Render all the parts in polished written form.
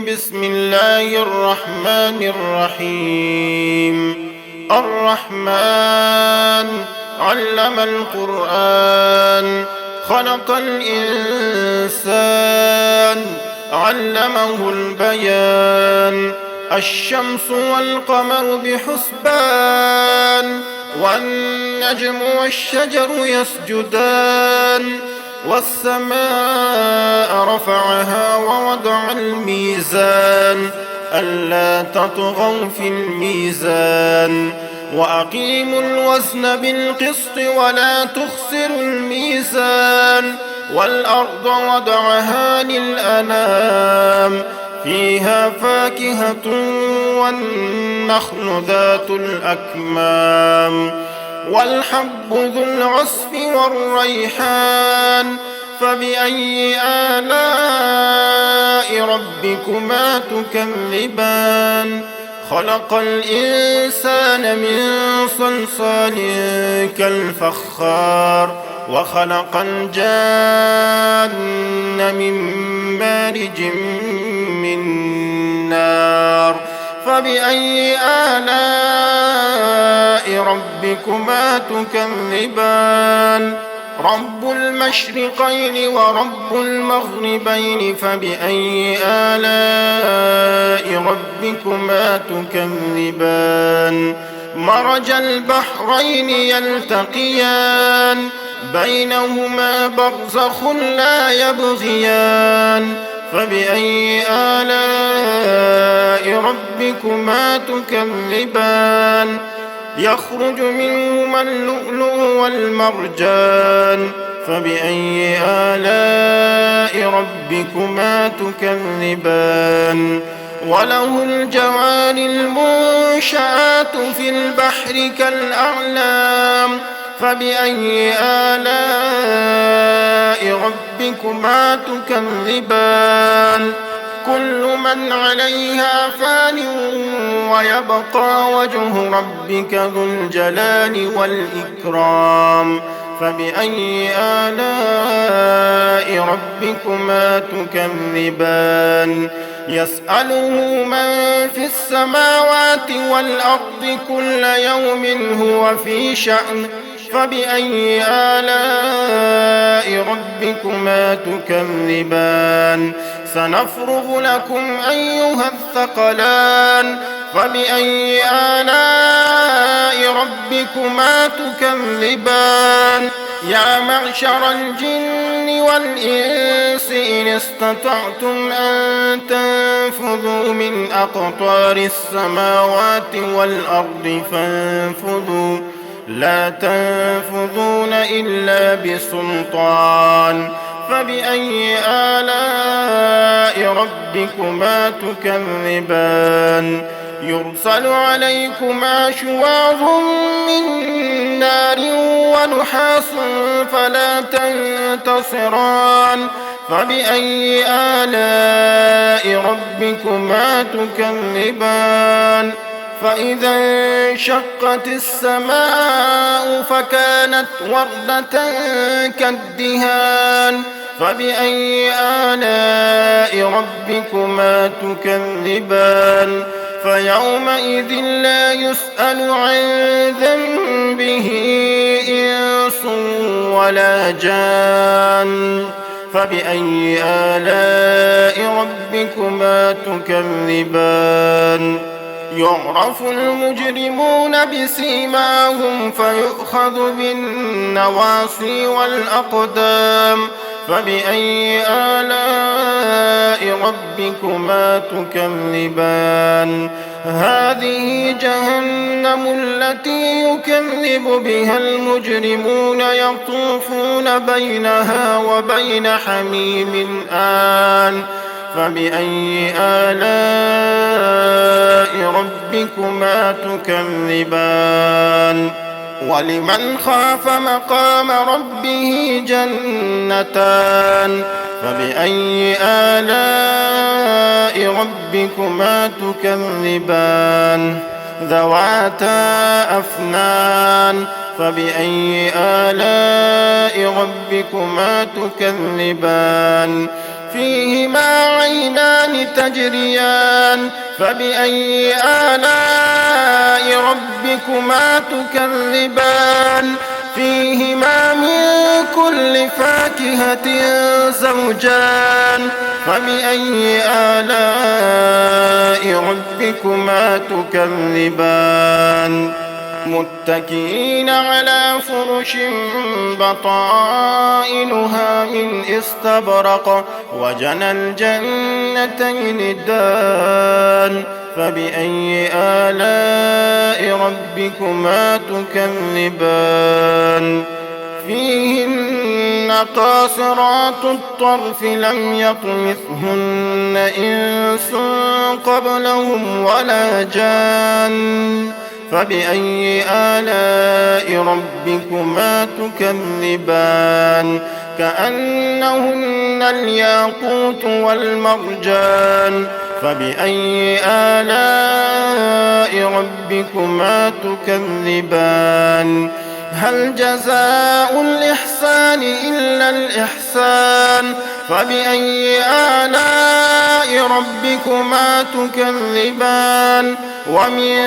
بسم الله الرحمن الرحيم. الرحمن علم القرآن، خلق الإنسان، علمه البيان. الشمس والقمر بحسبان، والنجم والشجر يسجدان. والسماء رفعها ووضع الميزان، ألا تطغوا في الميزان. وأقيموا الوزن بالقسط ولا تخسروا الميزان. والأرض وضعها للأنام، فيها فاكهة والنخل ذات الأكمام. والحب ذو العصف والريحان، فبأي آلاء ربكما تكذبان؟ خلق الإنسان من صلصال كالفخار، وخلق الجان من مارج من نار. فبأي آلاء ربكما تكذبان؟ رب المشرقين ورب المغربين، فبأي آلاء ربكما تكذبان؟ مرج البحرين يلتقيان، بينهما برزخ لا يبغيان. فبأي آلاء ربكما تكذبان؟ يخرج منهما اللؤلؤ والمرجان. فبأي آلاء ربكما تكذبان؟ وله الجوار المنشآت في البحر كالأعلام. فبأي آلاء ربكما تكذبان؟ كل من عليها فان، ويبقى وجه ربك ذو الجلال والإكرام. فبأي آلاء ربكما تكذبان؟ يسأله من في السماوات والأرض كل يوم هو في شأن. فبأي آلاء ربكما تكذبان؟ سنفرغ لكم أيها الثقلان. فبأي آلاء ربكما تكذبان؟ يا معشر الجن والإنس إن استطعتم أن تنفذوا من أقطار السماوات والأرض فانفذوا، لا تنفذون إلا بسلطان. فبأي آلاء ربكما تكذبان؟ يرسل عليكما شواظ من نار ونحاس فلا تنتصران. فبأي آلاء ربكما تكذبان؟ فإذا انشقت السماء فكانت وردة كالدهان. فبأي آلاء ربكما تكذبان؟ فيومئذ لا يسأل عن ذنبه إنس ولا جان. فبأي آلاء ربكما تكذبان؟ يعرف المجرمون بسيماهم فيؤخذ بالنواصي والأقدام. فبأي آلاء ربكما تكذبان؟ هذه جهنم التي يكذب بها المجرمون، يطوفون بينها وبين حميم آن. فبأي آلاء ربكما تكذبان؟ ولمن خاف مقام ربه جنتان. فبأي آلاء ربكما تكذبان؟ ذواتا أفنان. فبأي آلاء ربكما تكذبان؟ فيهما عينان تجريان فبأي آلاء ربكما تكذبان فيهما من كل فاكهة زوجان فبأي آلاء ربكما تكذبان متكئين على فرش بطائنها من استبرق وجنى الجنتين دان فبأي آلاء ربكما تكذبان فيهن قاصرات الطرف لم يطمثهن إنس قبلهم ولا جان فبأي آلاء ربكما تكذبان كأنهن الياقوت والمرجان فبأي آلاء ربكما تكذبان هل جزاء الإحسان إلا الإحسان فبأي آلاء ربكما تكذبان ومن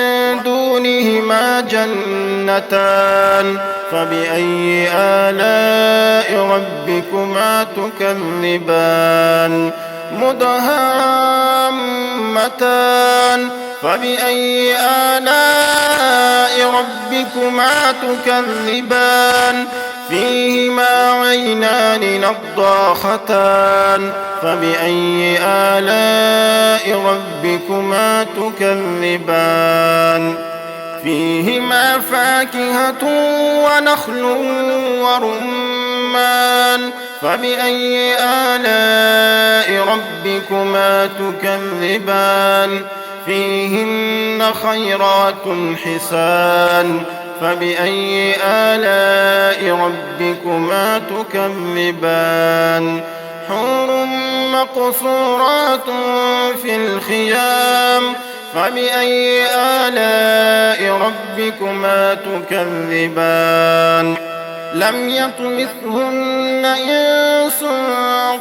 دونهما جنتان فبأي آلاء ربكما تكذبان مدهامتان فبأي آلاء ربكما تكذبان فيهما عينان نضاختان فبأي آلاء ربكما تكذبان فيهما فاكهة ونخل ورمان فبأي آلاء ربكما تكذبان فيهن خيرات حسان فبأي آلاء ربكما تكذبان حور مقصورات في الخيام فبأي آلاء ربكما تكذبان لم يطمثهن إنس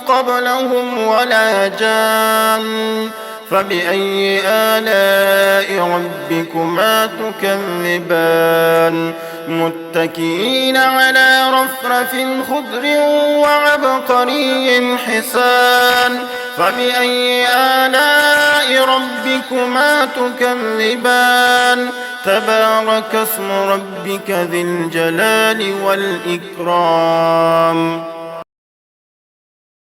قبلهم ولا جان فبأي آلاء ربكما تكذبان متكئين على رفرف خضر وعبقري حسان فبأي آلاء ربكما تكذبان تبارك اسم ربك ذي الجلال والإكرام